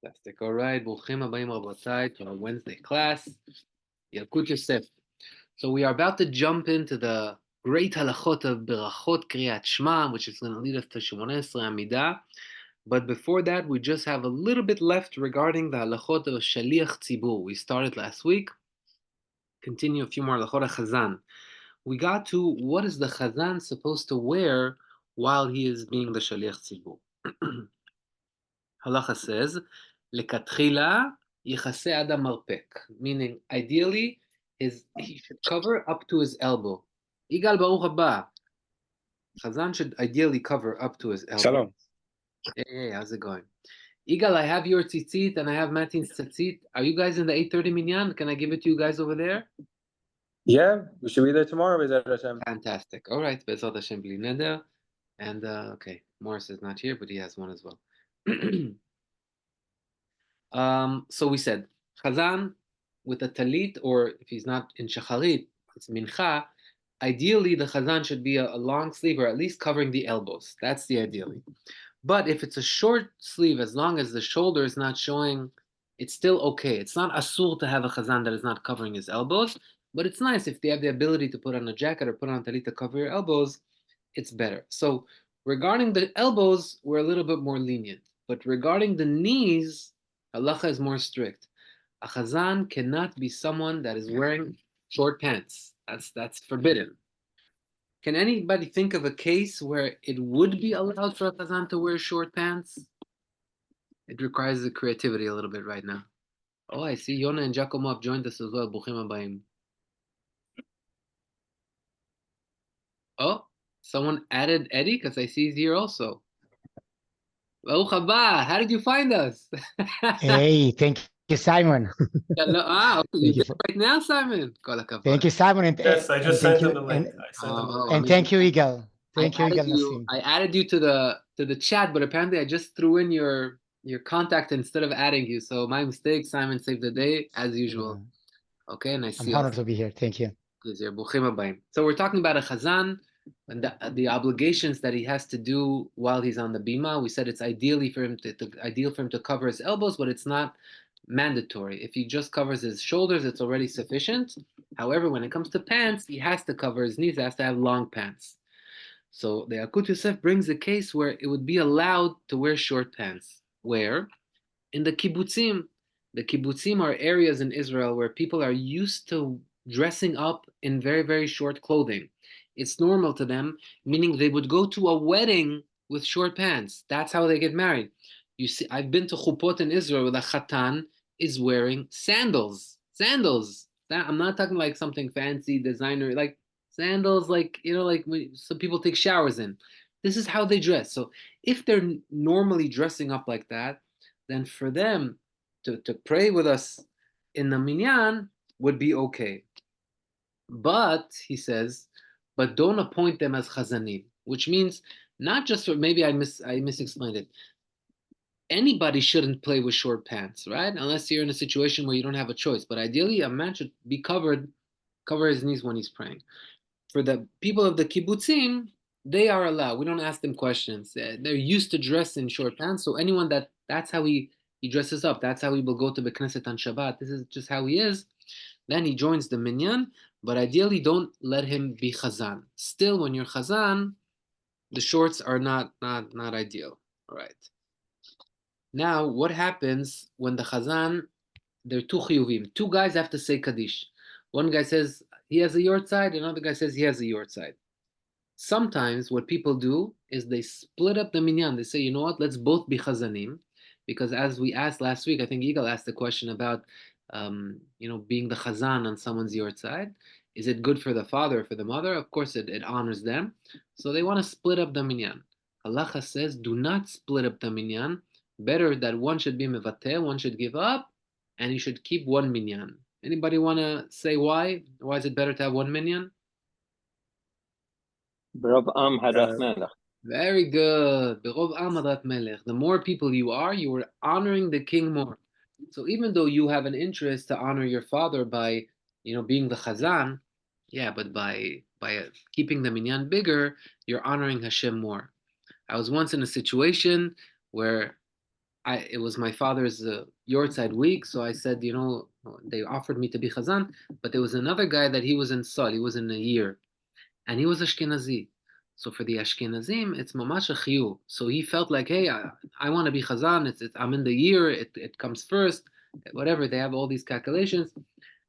Fantastic. All right. Bruchim habayim rabotai to our Wednesday class, Yalkut Yosef. So we are about to jump into the great halachot of Berachot Keriat Shema, which is going to lead us to Shemoneh Esrei Amidah. But before that, we just have a little bit left regarding the halachot of Shaliach Tzibur. We started last week. Continue a few more halachot of Chazan. We got to what is the Chazan supposed to wear while he is being the Shaliach Tzibur. Halacha says, lekatchila yichase adam marpek, meaning ideally he should cover up to his elbow. Igal baruch haba. Chazan should ideally cover up to his elbow. Shalom. Hey, how's it going? Igal, I have your tzitzit and I have Matin's tzitzit. Are you guys in the 8:30 minyan? Can I give it to you guys over there? Yeah, we should be there tomorrow, Bezat Hashem. Fantastic. All right, Bezat Hashem bli neder. And okay, Morris is not here, but he has one as well. So we said Chazan with a talit, or if he's not in shacharit, it's mincha. Ideally, the Chazan should be a long sleeve, or at least covering the elbows. That's the ideally. But if it's a short sleeve, as long as the shoulder is not showing, it's still okay. It's not asur to have a Chazan that is not covering his elbows, but it's nice if they have the ability to put on a jacket or put on a talit to cover your elbows, it's better. So regarding the elbows, we're a little bit more lenient. But regarding the knees, halacha is more strict. A chazan cannot be someone that is wearing short pants. That's forbidden. Can anybody think of a case where it would be allowed for a chazan to wear short pants? It requires the creativity a little bit right now. Oh, I see Yona and Giacomo have joined us as well. Bruchim habayim. Oh, someone added Eddie because I see he's here also. Baruch haba, how did you find us? Hey, thank you, Simon. You did it right now, Simon. Thank you, Simon. And, yes, I just sent him the link. And thank you, Igal. Thank you, Igal Nassim. I added you to the chat, but apparently I just threw in your contact instead of adding you. So my mistake. Simon saved the day as usual. Okay, and I see. I'm honored to be here. Thank you. So we're talking about a chazan and the obligations that he has to do while he's on the bima. We said it's ideally for him to cover his elbows, but it's not mandatory. If he just covers his shoulders, it's already sufficient. However, when it comes to pants, he has to cover his knees. He has to have long pants. So the Yalkut Yosef brings a case where it would be allowed to wear short pants. Where? In the kibbutzim. The kibbutzim are areas in Israel where people are used to dressing up in very, very short clothing. It's normal to them, meaning they would go to a wedding with short pants. That's how they get married. You see, I've been to chuppot in Israel where the chatan is wearing sandals. Sandals. I'm not talking like something fancy, designer, like sandals, like, like some people take showers in. This is how they dress. So if they're normally dressing up like that, then for them to pray with us in the minyan would be okay. But, he says, but don't appoint them as chazanim, which means not just for, maybe I misexplained it. Anybody shouldn't play with short pants, right? Unless you're in a situation where you don't have a choice. But ideally, a man should be cover his knees when he's praying. For the people of the kibbutzim, they are allowed. We don't ask them questions. They're used to dress in short pants. So anyone that's how he dresses up. That's how he will go to the Knesset on Shabbat. This is just how he is. Then he joins the minyan. But ideally, don't let him be chazan. Still, when you're chazan, the shorts are not ideal. All right. Now, what happens when the chazan, there are two chiyuvim. Two guys have to say kaddish. One guy says he has a yort side, another guy says he has a yort side. Sometimes what people do is they split up the minyan. They say, you know what, let's both be chazanim. Because as we asked last week, I think Yigal asked the question about being the chazan on someone's yort side. Is it good for the father or for the mother? Of course, it honors them. So they want to split up the minyan. Halacha says, do not split up the minyan. Better that one should be mevatel, one should give up, and you should keep one minyan. Anybody want to say why? Why is it better to have one minyan? Berov am hadat melech. Very good. Berov am hadat melech. The more people you are honoring the king more. So even though you have an interest to honor your father by, being the chazan, yeah, but by keeping the minyan bigger, you're honoring Hashem more. I was once in a situation where it was my father's Yortzeit week, so I said, they offered me to be Chazan, but there was another guy that he was in Sol, he was in a year, and he was Ashkenazi. So for the Ashkenazim, it's mamash a chiyuv. So he felt like, hey, I want to be Chazan. I'm in the year. It comes first. Whatever. They have all these calculations,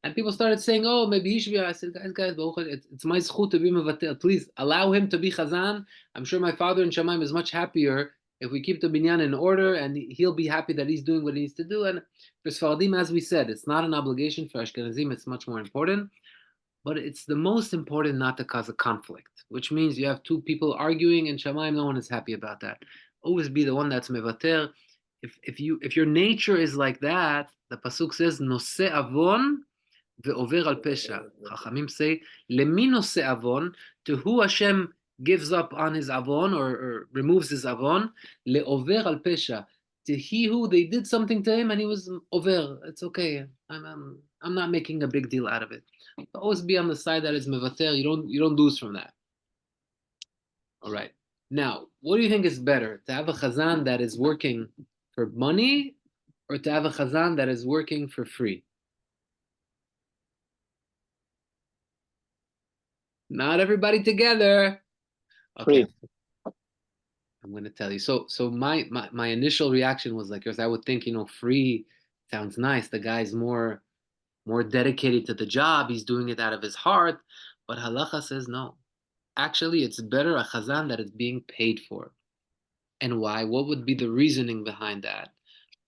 and people started saying, oh, maybe he should be. I said, guys, it's my zchut to be mevatel. Please allow him to be Chazan. I'm sure my father in Shemaim is much happier if we keep the binyan in order, and he'll be happy that he's doing what he needs to do. And for Sfaradim, as we said, it's not an obligation. For Ashkenazim, it's much more important. But it's the most important not to cause a conflict, which means you have two people arguing in Shamayim, no one is happy about that. Always be the one that's mevater. If your nature is like that, the pasuk says noseh avon ve'over al pesha. Chachamim say lemi noseh avon, to who Hashem gives up on his avon or removes his avon, le'over al pesha, to he who they did something to him and he was over. It's okay. I'm not making a big deal out of it. Always be on the side that is mevater. You don't lose from that. All right. Now, what do you think is better, to have a chazan that is working for money, or to have a chazan that is working for free? Not everybody together. Okay. Free. I'm going to tell you. So my initial reaction was like yours. I would think, free sounds nice. The guy's more dedicated to the job. He's doing it out of his heart. But halacha says no. Actually, it's better a chazan that is being paid for. And why? What would be the reasoning behind that?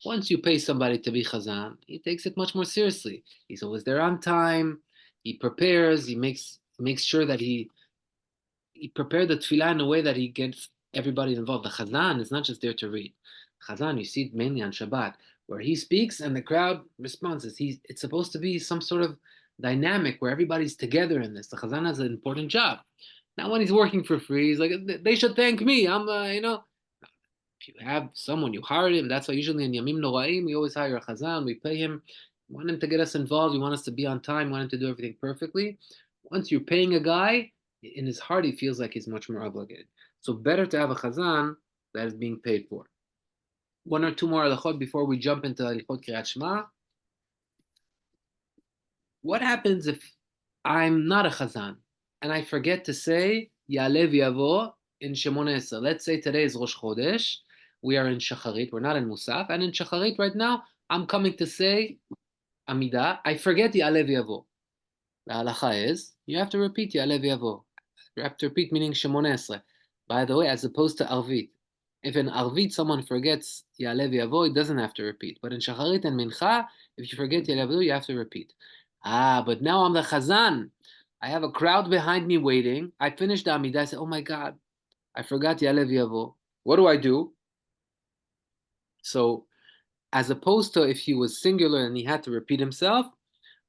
Once you pay somebody to be chazan, he takes it much more seriously. He's always there on time. He prepares. He makes sure that he prepared the tefillah in a way that he gets everybody involved. The chazan is not just there to read. Chazan, you see it mainly on Shabbat, where he speaks and the crowd responds. It's supposed to be some sort of dynamic where everybody's together in this. The chazan has an important job. Now, when he's working for free, he's like, they should thank me. If you have someone, you hire him. That's why usually in Yamim Noraim, we always hire a chazan. We pay him. We want him to get us involved. We want us to be on time. We want him to do everything perfectly. Once you're paying a guy, in his heart, he feels like he's much more obligated. So better to have a chazan that is being paid for. One or two more halachot before we jump into Yalkut Yosef Shema. What happens if I'm not a chazan and I forget to say Ya'aleh v'yavo in Shemona Esrei? Let's say today is Rosh Chodesh. We are in Shacharit. We're not in Musaf. And in Shacharit right now, I'm coming to say Amidah. I forget Ya'aleh v'yavo. The halacha is you have to repeat Ya'aleh v'yavo. You have to repeat meaning Shemona Esrei. By the way, as opposed to Arvit. If in Arvit someone forgets Ya'aleh v'yavo, he doesn't have to repeat. But in Shacharit and Mincha, if you forget Ya'aleh v'yavo, you have to repeat. But now I'm the chazan. I have a crowd behind me waiting. I finished the Amidah. I said, oh my God, I forgot Ya'aleh v'yavo. What do I do? So, as opposed to if he was singular and he had to repeat himself,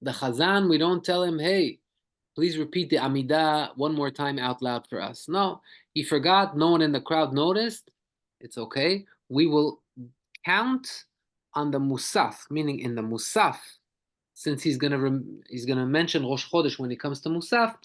the chazan, we don't tell him, hey, please repeat the Amidah one more time out loud for us. No, he forgot. No one in the crowd noticed. It's okay. We will count on the Musaf, meaning in the Musaf, since he's gonna mention Rosh Chodesh when he comes to Musaf.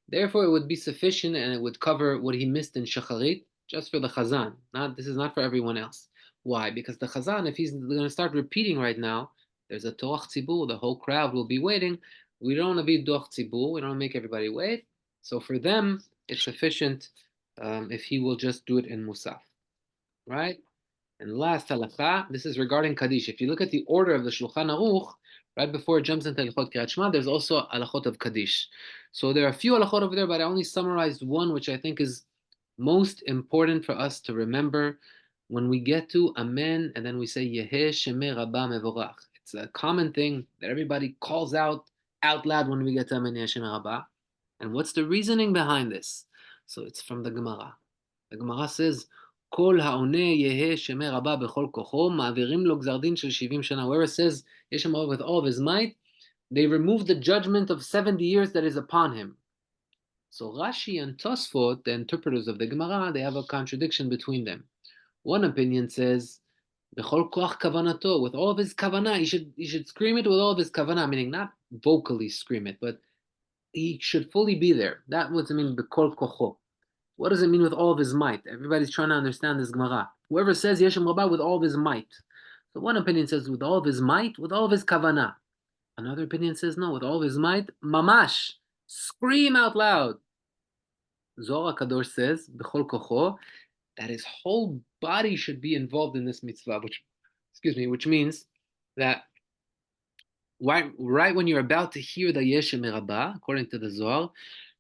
Therefore, it would be sufficient and it would cover what he missed in Shacharit, just for the Chazan. This is not for everyone else. Why? Because the Chazan, if he's going to start repeating right now, there's a Toach Tzibur, the whole crowd will be waiting. We don't want to be Toach Tzibur, we don't want to make everybody wait. So for them, it's sufficient if he will just do it in Musaf. Right? And last halakha, this is regarding Kaddish. If you look at the order of the Shulchan Aruch, right before it jumps into Yalkut Yosef Shema, there's also halachot of Kaddish. So there are a few halachot over there, but I only summarized one, which I think is most important for us to remember when we get to Amen, and then we say Yeheh Shemeh Rabba Mevorach. It's a common thing that everybody calls out loud when we get to Amen Yeheh Shemeh Rabba. And what's the reasoning behind this? So it's from the Gemara. The Gemara says, Kol ha'oneh yeheh shemeh rabba bechol kocho, ma'avirim lo gzar din shel 70 shana. Whoever says Yesh Rabba with all of his might, they remove the judgment of 70 years that is upon him. So Rashi and Tosfot, the interpreters of the Gemara, they have a contradiction between them. One opinion says, Bechol koach kavanato, with all of his kavanah, he should scream it with all of his kavanah, meaning not vocally scream it, but he should fully be there. That would mean bechol kocho. What does it mean with all of his might? Everybody's trying to understand this Gemara. Whoever says Yeshem Rabbah with all of his might. So one opinion says with all of his might, with all of his kavanah. Another opinion says no, with all of his might, mamash, scream out loud. Zohar Kadosh says, b'chol kocho, that his whole body should be involved in this mitzvah, which means that right when you're about to hear the Yeshem Rabbah, according to the Zohar,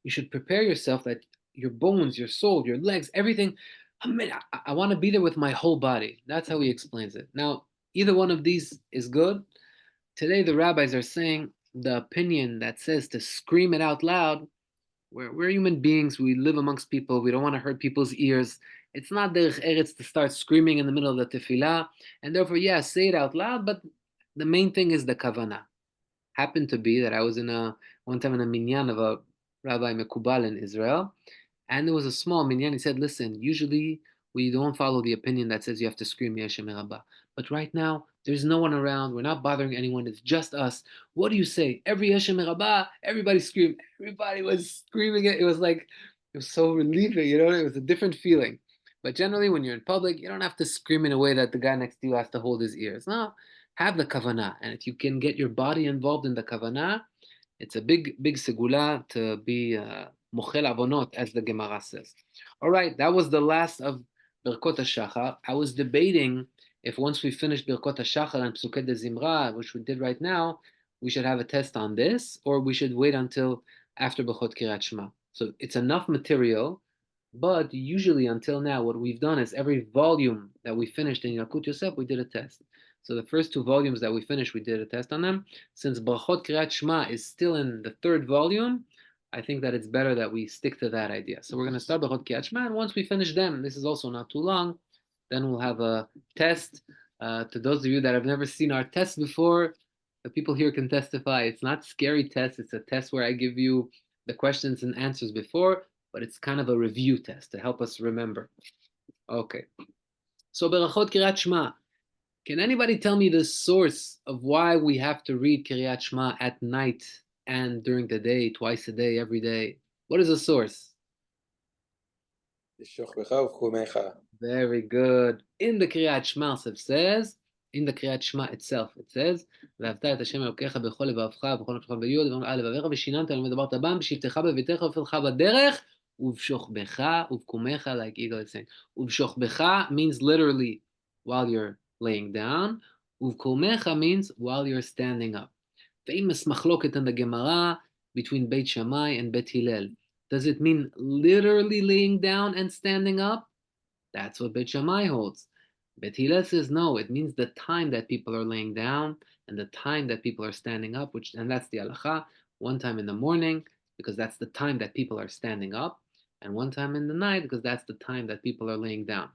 you should prepare yourself that your bones, your soul, your legs, everything, I want to be there with my whole body. That's how he explains it. Now, either one of these is good. Today, the rabbis are saying the opinion that says to scream it out loud. We're human beings. We live amongst people. We don't want to hurt people's ears. It's not derech eretz to start screaming in the middle of the tefillah. And therefore, yeah, say it out loud. But the main thing is the kavanah. Happened to be that I was one time in a minyan of a Rabbi Mekubal in Israel. And there was a small minyan. He said, listen, usually we don't follow the opinion that says you have to scream Yeshem Rabbah. But right now, there's no one around. We're not bothering anyone. It's just us. What do you say? Every Yeshem Rabbah, everybody screamed. Everybody was screaming it. It was so relieving, it was a different feeling. But generally, when you're in public, you don't have to scream in a way that the guy next to you has to hold his ears. No, have the kavanah. And if you can get your body involved in the kavanah, it's a big segula to be mochel avonot, as the Gemara says. All right, that was the last of Berachot HaShachar. I was debating if once we finish Berachot HaShachar and Psukei de Zimra, which we did right now, we should have a test on this, or we should wait until after Berachot Keriat Shema. So it's enough material, but usually until now, what we've done is every volume that we finished in Yalkut Yosef, we did a test. So the first two volumes that we finished, we did a test on them. Since Berachot Keriat Shema is still in the third volume, I think that it's better that we stick to that idea. So we're going to start Berachot Keriat Shema, and once we finish them, this is also not too long, then we'll have a test. To those of you that have never seen our test before, the people here can testify. It's not a scary test. It's a test where I give you the questions and answers before, but it's kind of a review test to help us remember. Okay. So Berachot Keriat Shema. Can anybody tell me the source of why we have to read Keriat Shema at night and during the day, twice a day, every day? What is the source? Very good. In the Keriat Shema it says, in the Keriat Shema itself, it says, ואהבת את השם אלוקיך בכל לבבך ובכל נפשך ביוד ובכל לבביך ושיננת על מדברת בם בשבתך בביתך ובפתך בדרך ובשוכבך ובקומך, like Eagle is saying. ובשוכבך means literally while you're laying down. ובקומך means while you're standing up. Famous machloket in the Gemara between Beit Shammai and Bet Hillel. Does it mean literally laying down and standing up? That's what Bet Shammai holds. Bet Hillel says no, it means the time that people are laying down and the time that people are standing up, and that's the halacha. One time in the morning, because that's the time that people are standing up, and one time in the night, because that's the time that people are laying down.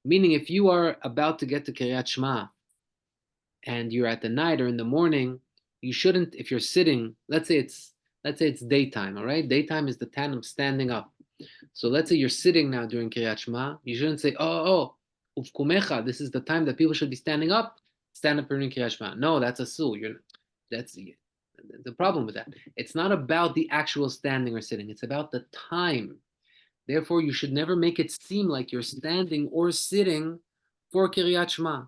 Meaning, if you are about to get to Keriat Shema, and you're at the night or in the morning, you shouldn't, if you're sitting, let's say it's daytime, all right? Daytime is the time of standing up. So let's say you're sitting now during Keriat Shema, you shouldn't say, ufkumecha, this is the time that people should be standing up, stand up during Keriat Shema. No, that's a sul. That's the problem with that. It's not about the actual standing or sitting, it's about the time. Therefore, you should never make it seem like you're standing or sitting for Keriat Shema.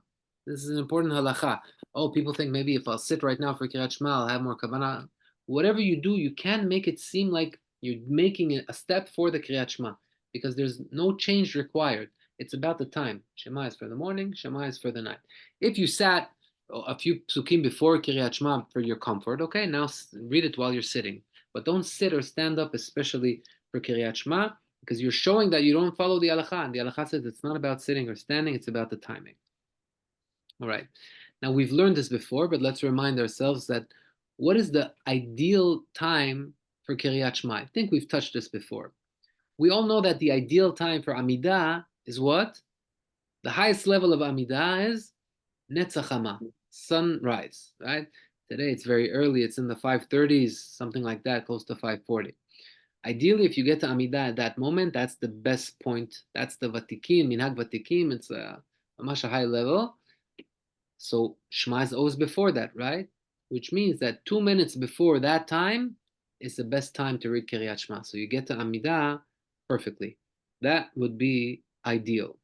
This is an important halacha. Oh, people think maybe if I'll sit right now for Keriat Shema, I'll have more kavanah. Whatever you do, you can't make it seem like you're making a step for the Keriat Shema, because there's no change required. It's about the time. Shema is for the morning, Shema is for the night. If you sat a few psukim before Keriat Shema for your comfort, okay, now read it while you're sitting. But don't sit or stand up, especially for Keriat Shema, because you're showing that you don't follow the halacha. And the halacha says it's not about sitting or standing, it's about the timing. All right. Now, we've learned this before, but let's remind ourselves that what is the ideal time for Keriat Shema? I think we've touched this before. We all know that the ideal time for Amidah is what? The highest level of Amidah is Netzach Hama, sunrise, right? Today it's very early. It's in the 5:30s, something like that, close to 5:40. Ideally, if you get to Amidah at that moment, that's the best point. That's the Vatikim, Minhag Vatikim. It's a much high level. So Shema is always before that, right? Which means that 2 minutes before that time is the best time to read Keriat Shema. So you get to Amidah perfectly. That would be ideal.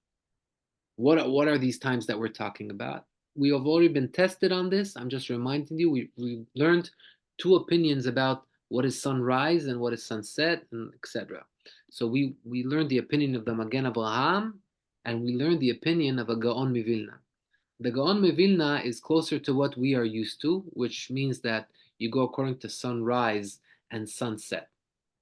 What are these times that we're talking about? we have already been tested on this. I'm just reminding you, we learned two opinions about what is sunrise and what is sunset, and etc. So we learned the opinion of the Magen Avraham, and we learned the opinion of a Gaon Mivilna. The Gaon Mivilna is closer to what we are used to, which means that you go according to sunrise and sunset.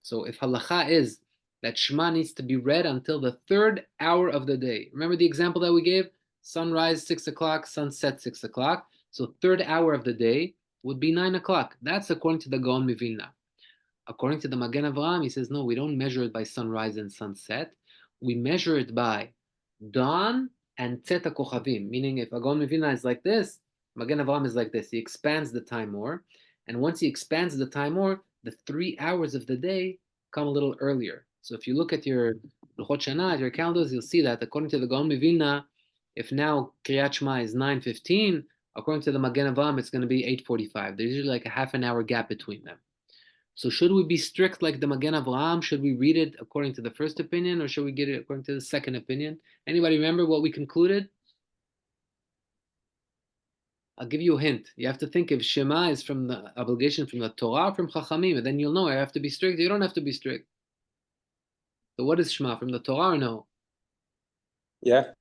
So if halacha is that Shema needs to be read until the third hour of the day. Remember the example that we gave? Sunrise 6 o'clock, sunset 6 o'clock. So third hour of the day would be 9 o'clock. That's according to the Gaon Mivilna. According to the Magen Avraham, he says, no, we don't measure it by sunrise and sunset. We measure it by dawn and Tzeta Kochavim, meaning if Gaon Mivilna is like this, Magen Avraham is like this. He expands the time more. And once he expands the time more, the 3 hours of the day come a little earlier. So if you look at your Berachot Shana, at your calendars, you'll see that according to the Gaon Mivilna, if now Kriyat Shema is 9:15, according to the Magen Avraham, it's going to be 8:45. There's usually like a half an hour gap between them. So should we be strict like the Magen Avraham? Should we read it according to the first opinion, or should we get it according to the second opinion? Anybody remember what we concluded? I'll give you a hint. You have to think if Shema is from the obligation from the Torah or from Chachamim, and then you'll know I have to be strict. You don't have to be strict. So what is Shema, from the Torah or no? Yeah.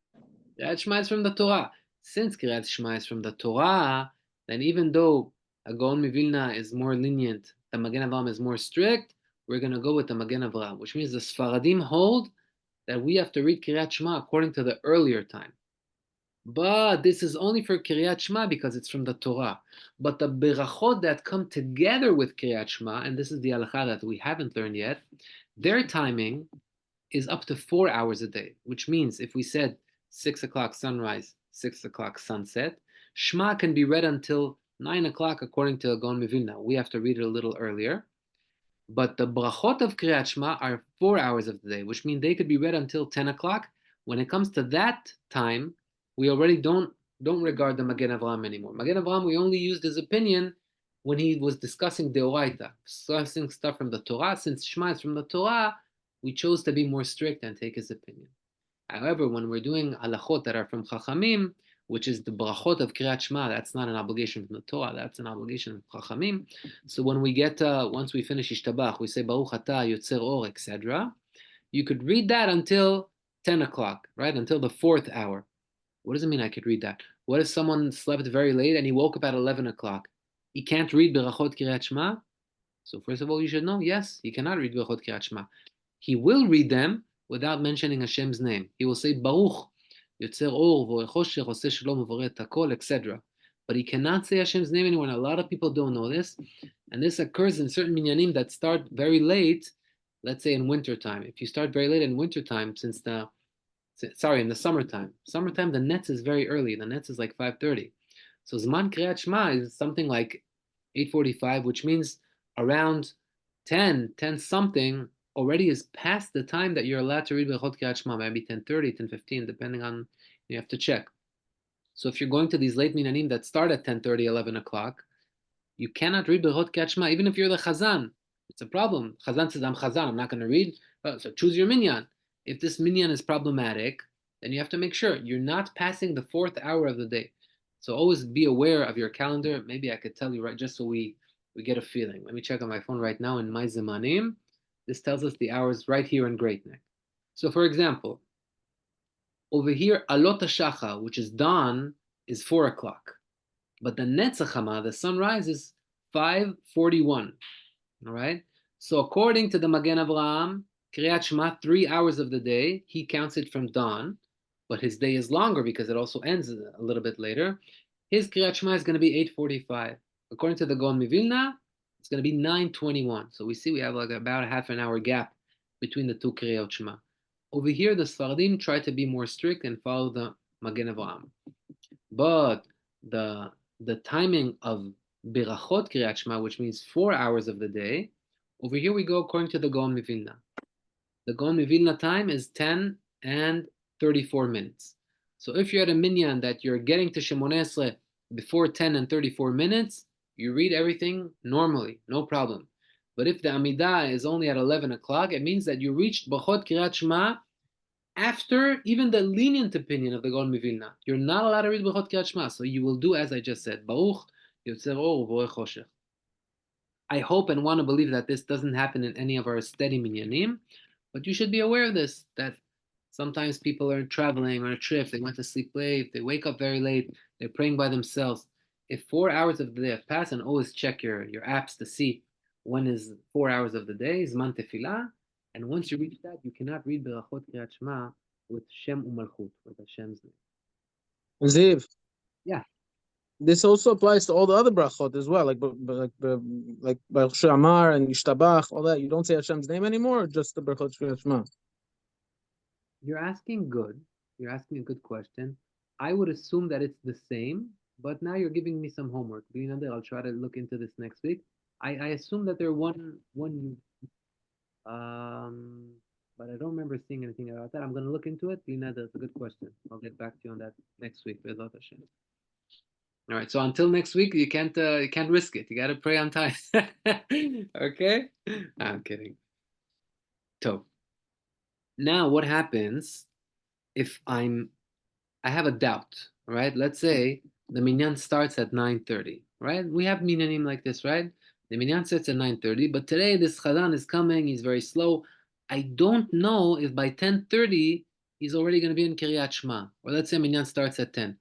Kriyat Shema is from the Torah. Since Kriyat Shema is from the Torah, then even though a Gaon Mivilna is more lenient, the Magen Avraham is more strict, we're going to go with the Magen Avraham, which means the Sfaradim hold that we have to read Kriyat Shema according to the earlier time. But this is only for Kriyat Shema because it's from the Torah. But the Berachot that come together with Kriyat Shema, and this is the halacha that we haven't learned yet, their timing is up to 4 hours a day, which means if we said 6 o'clock sunrise, 6 o'clock sunset, Shema can be read until 9 o'clock according to Gaon Mivilna. We have to read it a little earlier. But the brachot of Kriyat Shema are 4 hours of the day, which means they could be read until 10 o'clock. When it comes to that time, we already don't regard the Magen Avraham anymore. Magen Avraham, we only used his opinion when he was discussing Deoraita, discussing stuff from the Torah. Since Shema is from the Torah, we chose to be more strict and take his opinion. However, when we're doing halachot that are from Chachamim, which is the brachot of Kriyat Shema, that's not an obligation from the Torah, that's an obligation of Chachamim. So when we get, once we finish Ishtabach, we say Baruch Atah Yotzer Or, etc. You could read that until 10 o'clock, right? Until the 4th hour. What does it mean I could read that? What if someone slept very late and he woke up at 11 o'clock? He can't read Berachot Keriat Shema? So first of all, you should know, yes, he cannot read Berachot Keriat Shema. He will read them without mentioning Hashem's name. He will say Baruch, Yotzer Or, Vorei Choshech, Oseh Shalom, Vorei Takol, etc. But he cannot say Hashem's name anymore. And a lot of people don't know this. And this occurs in certain minyanim that start very late, let's say in wintertime. If you start very late in wintertime, in the summertime. Summertime, the Netz is very early. The Netz is like 5:30. So Zman Kriyat Shema is something like 8:45, which means around 10 something already is past the time that you're allowed to read Berachot Keriat Shema, maybe 10:30, 10:15, depending on, you have to check. So if you're going to these late minyanim that start at 10:30, 11 o'clock, you cannot read Berachot Keriat Shema, even if you're the Chazan. It's a problem. Chazan says, I'm Chazan, I'm not going to read. So choose your minyan. If this minyan is problematic, then you have to make sure you're not passing the 4th hour of the day. So always be aware of your calendar. Maybe I could tell you, right, just so we get a feeling. Let me check on my phone right now in my Zemanim. This tells us the hours right here in Great Neck. So for example, over here, Alot HaShacha, which is dawn, is 4 o'clock. But the Netzachama, the sunrise, is 5:41. All right? So according to the Magen Avraham, Kriyat Shema, 3 hours of the day, he counts it from dawn, but his day is longer because it also ends a little bit later. His Kriyat Shema is going to be 8:45. According to the Gaon Mivilna, it's going to be 9:21. So we see we have like about a half an hour gap between the two Kriyat Shema. Over here, the Sfaradim try to be more strict and follow the Magen Avraham. But the timing of Berachot Kriyat Shema, which means 4 hours of the day, over here we go according to the Gaon Mivilna. The Gaon Mivilna time is 10 and 34 minutes. So if you're at a minyan that you're getting to Shemoneh Esrei before 10 and 34 minutes, you read everything normally, no problem. But if the Amidah is only at 11 o'clock, it means that you reached Berachot Keriat Shema after even the lenient opinion of the Gaon Mivilna. You're not allowed to read Berachot Keriat Shema, so you will do as I just said. Baruch Yotzer Or Uvorech Choshech. I hope and want to believe that this doesn't happen in any of our steady minyanim, but you should be aware of this, that sometimes people are traveling on a trip, they went to sleep late, they wake up very late, they're praying by themselves. If 4 hours of the day have passed, and always check your apps to see when is 4 hours of the day, Zman Tefillah, and once you reach that, you cannot read Berachot Keriat Shema with Shem Umalchut, with Hashem's name. Ziv. Yeah. This also applies to all the other brachot as well, like Baruch Shamar and Yishtabach, all that. You don't say Hashem's name anymore, or just the Berachot Shema? You're asking good. You're asking a good question. I would assume that it's the same, but now you're giving me some homework. I'll try to look into this next week. I assume that they're one, but I don't remember seeing anything about that. I'm going to look into it. That's a good question. I'll get back to you on that next week. All right. So until next week, you can't risk it. You got to pray on time. Okay. I'm kidding. So now what happens if I have a doubt, right? Let's say the minyan starts at 9:30, right? We have minyanim like this, right? The minyan starts at 9:30, but today this chazan is coming, he's very slow. I don't know if by 10:30 he's already going to be in Kiryat Shema. Or let's say minyan starts at 10.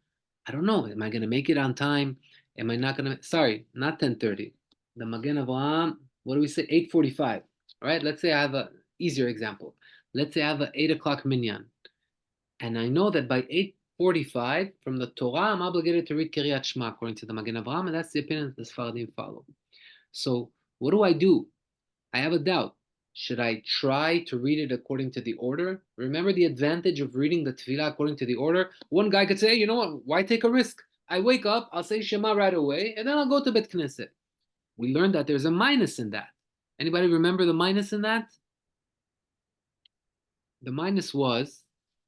I don't know. Am I going to make it on time? Am I not going to? Sorry, not 10:30. The Magen Avraham, what do we say? 8:45, right? Let's say I have a easier example. Let's say I have an 8 o'clock minyan. And I know that by 8:45 from the Torah, I'm obligated to read Kiryat Shema according to the Magen Avraham, and that's the opinion that the Sfaradim follow. So what do? I have a doubt. Should I try to read it according to the order? Remember the advantage of reading the Tefillah according to the order? One guy could say, hey, you know what? Why take a risk? I wake up, I'll say Shema right away, and then I'll go to Bet Knesset. We learned that there's a minus in that. Anybody remember the minus in that? The minus was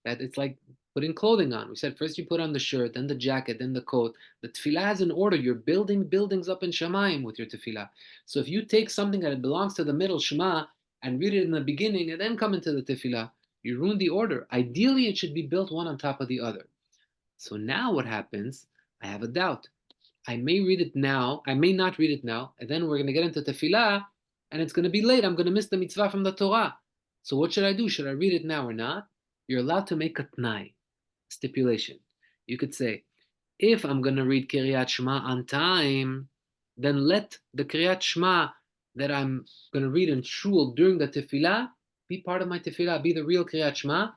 that it's like putting clothing on. We said first you put on the shirt, then the jacket, then the coat. The tefillah has an order. You're building buildings up in Shemayim with your tefillah. So if you take something that belongs to the middle Shema and read it in the beginning and then come into the tefillah, you ruin the order. Ideally, it should be built one on top of the other. So now what happens? I have a doubt. I may read it now. I may not read it now. And then we're going to get into tefillah and it's going to be late. I'm going to miss the mitzvah from the Torah. So what should I do? Should I read it now or not? You're allowed to make a t'nai, stipulation. You could say, if I'm going to read Kiryat Shema on time, then let the Kiryat Shema that I'm going to read in shul during the tefillah be part of my tefillah, be the real Kiryat Shema,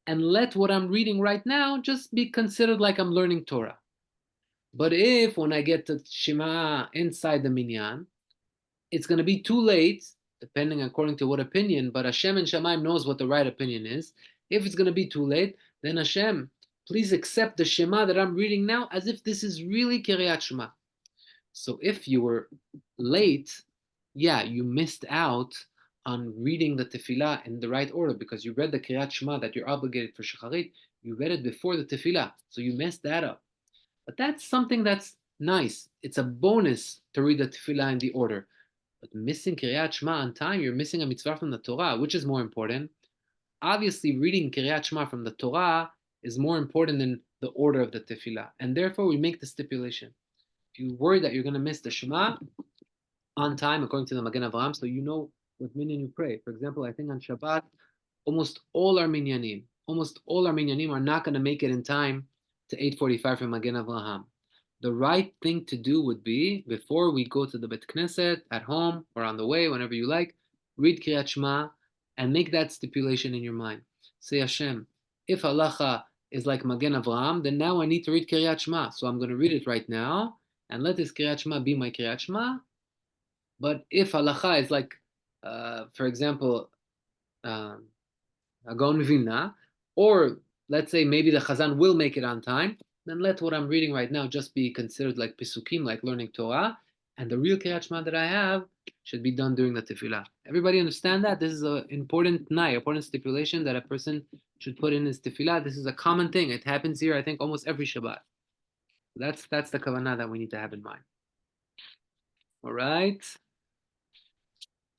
and let what I'm reading right now just be considered like I'm learning Torah. But if when I get to Shema inside the minyan, it's going to be too late, depending according to what opinion, but Hashem and Shemaim knows what the right opinion is. If it's going to be too late, then Hashem, please accept the Shema that I'm reading now as if this is really Kiryat Shema. So if you were late, yeah, you missed out on reading the Tefillah in the right order because you read the Kiryat Shema that you're obligated for Shacharit. You read it before the Tefillah, so you messed that up. But that's something that's nice. It's a bonus to read the Tefillah in the order. But missing Kiryat Shema on time, you're missing a mitzvah from the Torah. Which is more important? Obviously, reading Kiryat Shema from the Torah is more important than the order of the Tefillah. And therefore, we make the stipulation. If you worry that you're going to miss the Shema on time, according to the Magen Avraham, so you know what minyan you pray. For example, I think on Shabbat, almost all our minyanim are not going to make it in time to 8:45 from Magen Avraham. The right thing to do would be, before we go to the Bet Knesset, at home or on the way, whenever you like, read Kiryat Shema and make that stipulation in your mind. Say, Hashem, if halacha is like Magen Avraham, then now I need to read Kiryat Shema. So I'm going to read it right now and let this Kiryat Shema be my Kiryat Shema. But if halacha is like, for example, Gaon Vilna, or let's say maybe the Chazan will make it on time, then let what I'm reading right now just be considered like Pisukim, like learning Torah, and the real Kiryat Shema that I have should be done during the Tefillah. Everybody understand that? This is an important t'nai, important stipulation that a person should put in his Tefillah. This is a common thing. It happens here, I think, almost every Shabbat. That's the kavanah that we need to have in mind. All right.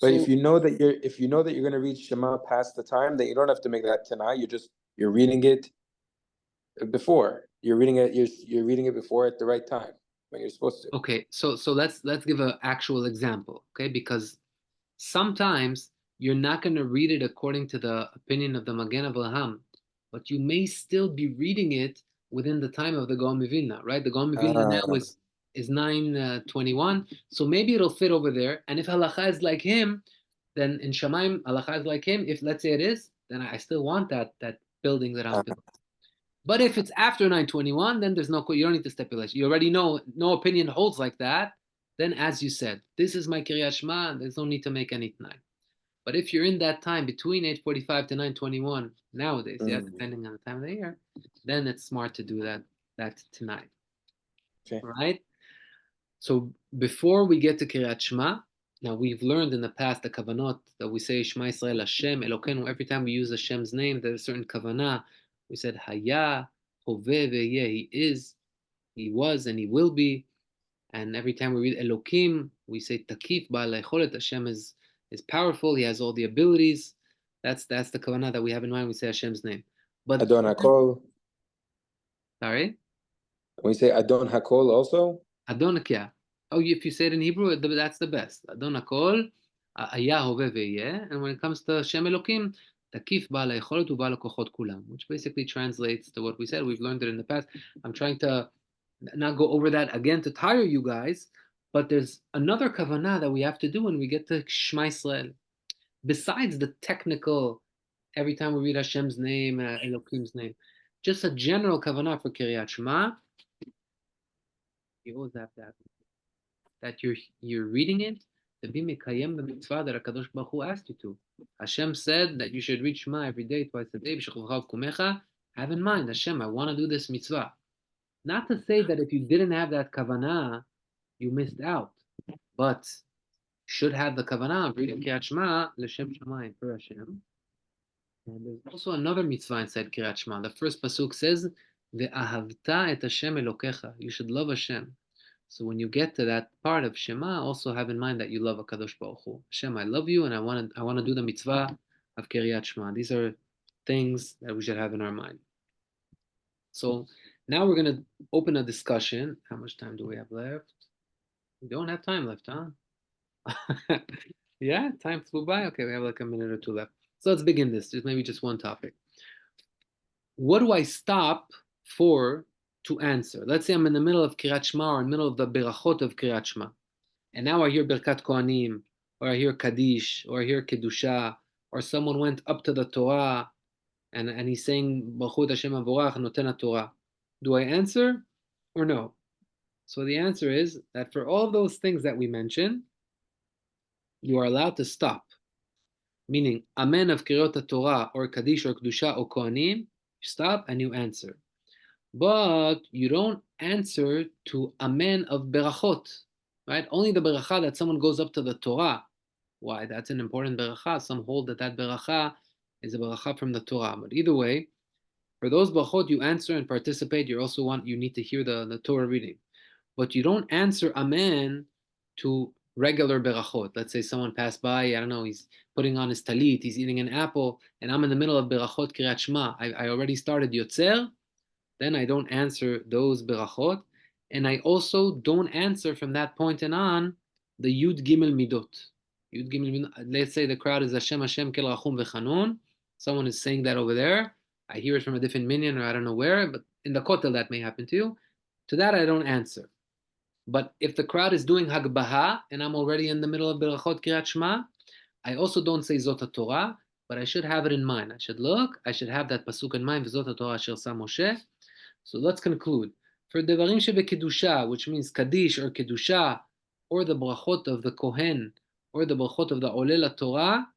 But if you know that you're going to read Shema past the time, then you don't have to make that tonight. you're reading it before. You're reading it before at the right time when you're supposed to. Okay, so let's give an actual example, okay? Because sometimes you're not going to read it according to the opinion of the Magen Avraham, but you may still be reading it within the time of the Gaon Mivilna, right? The Gaon Mivilna now is 9:21, so maybe it'll fit over there. And if halacha is like him, then in Shemaim halacha is like him. If let's say it is, then I still want that building that I'm building. But if it's after 9:21, then there's no, you don't need to stipulate. You already know no opinion holds like that. Then, as you said, this is my Kiryat Shema. There's no need to make any T'nai. But if you're in that time between 8:45 to 9:21 nowadays, yeah, depending on the time of the year, then it's smart to do that tonight. Okay. Right? So before we get to Kiryat Shema, now we've learned in the past the kavanot that we say Shema Yisrael Hashem Elokeinu. Every time we use Hashem's name, there's a certain kavanah. We said Haya, Hoveh Ve'yeh. He is, He was, and He will be. And every time we read Elokim, we say Takif Ba'al Cholet. Hashem is powerful. He has all the abilities. That's the kavanah that we have in mind when we say Hashem's name. But Adon Hakol. Sorry? When you say Adon Hakol also? Adon Kya. Oh, if you say it in Hebrew, that's the best. Adon Hakol, Haya Hoveh Ve'yeh. And when it comes to Hashem Elokim, Takif Ba'al Cholet U'Ba'al Kochot Kulam, which basically translates to what we said. We've learned it in the past. I'm trying to not go over that again to tire you guys, but there's another kavanah that we have to do when we get to Shema Yisrael. Besides the technical, every time we read Hashem's name, Elokim's name, just a general kavanah for Kiryat Shema. You always have that you're reading it to be mekayem the mitzvah that HaKadosh Baruch Hu asked you to. Hashem said that you should read Shema every day, twice a day. Have in mind, Hashem, I want to do this mitzvah. Not to say that if you didn't have that kavanah, you missed out, but should have the kavanah of reading Kiryat Shema l'shem shamayim for Hashem. And there's also another mitzvah inside Kiryat Shema. The first pasuk says, "Ve'ahavta et Hashem Elokecha." You should love Hashem. So when you get to that part of Shema, also have in mind that you love HaKadosh Baruch Hu. Hashem, I love you, and I want to do the mitzvah of Kiryat Shema. These are things that we should have in our mind. So now we're going to open a discussion. How much time do we have left? We don't have time left, huh? Yeah, time flew by. Okay, we have like a minute or two left. So let's begin this. There's maybe just one topic. What do I stop for to answer? Let's say I'm in the middle of Kiryat Shema or in the middle of the Berachot of Kiryat Shema. And now I hear Birkat Kohanim, or I hear Kaddish, or I hear Kedusha, or someone went up to the Torah and he's saying Baruch Hashem Avorach Noten HaTorah. Do I answer or no? So the answer is that for all those things that we mentioned, you are allowed to stop. Meaning, Amen of Kiryot Torah or Kaddish or Kedusha or Kohanim, you stop and you answer. But you don't answer to Amen of Berachot, right? Only the Beracha that someone goes up to the Torah. Why? That's an important Beracha. Some hold that Beracha is a Beracha from the Torah. But either way, for those Berachot you answer and participate, you need to hear the Torah reading. But you don't answer Amen to regular Berachot. Let's say someone passed by, I don't know, he's putting on his talit, he's eating an apple, and I'm in the middle of Berachot Kiryat Shema. I already started Yotzer, then I don't answer those Berachot, and I also don't answer from that point on the Yud Gimel Midot. Yud Gimel Midot. Let's say the crowd is Hashem Hashem Kel Rachum V'Chanun. Someone is saying that over there. I hear it from a different minyan or I don't know where, but in the kotel that may happen to you. To that I don't answer. But if the crowd is doing Hagbaha and I'm already in the middle of Berachot Kiryat Shema, I also don't say Zot HaTorah, but I should have it in mind. I should have that pasuk in mind, Zot HaTorah Asher Sa Moshe. So let's conclude. For Devarim Shebe Kedusha, which means Kaddish or Kedusha, or the Brachot of the Kohen, or the Brachot of the Olel Torah,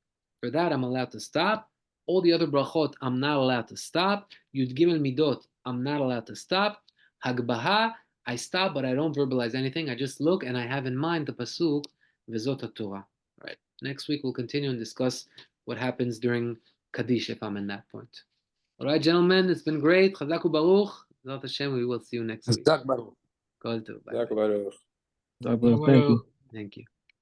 for that I'm allowed to stop. All the other Brachot, I'm not allowed to stop. Yud Gimel Midot, I'm not allowed to stop. Hagbaha, I stop, but I don't verbalize anything. I just look and I have in mind the pasuk, V'zot HaTorah. Right. Next week we'll continue and discuss what happens during Kaddish if I'm in that point. All right, gentlemen, it's been great. Chazaku Baruch. Zot Hashem, we will see you next week. Chazak Baruch. Kol tov. Bye. Chazak Baruch. Thank you. Thank you.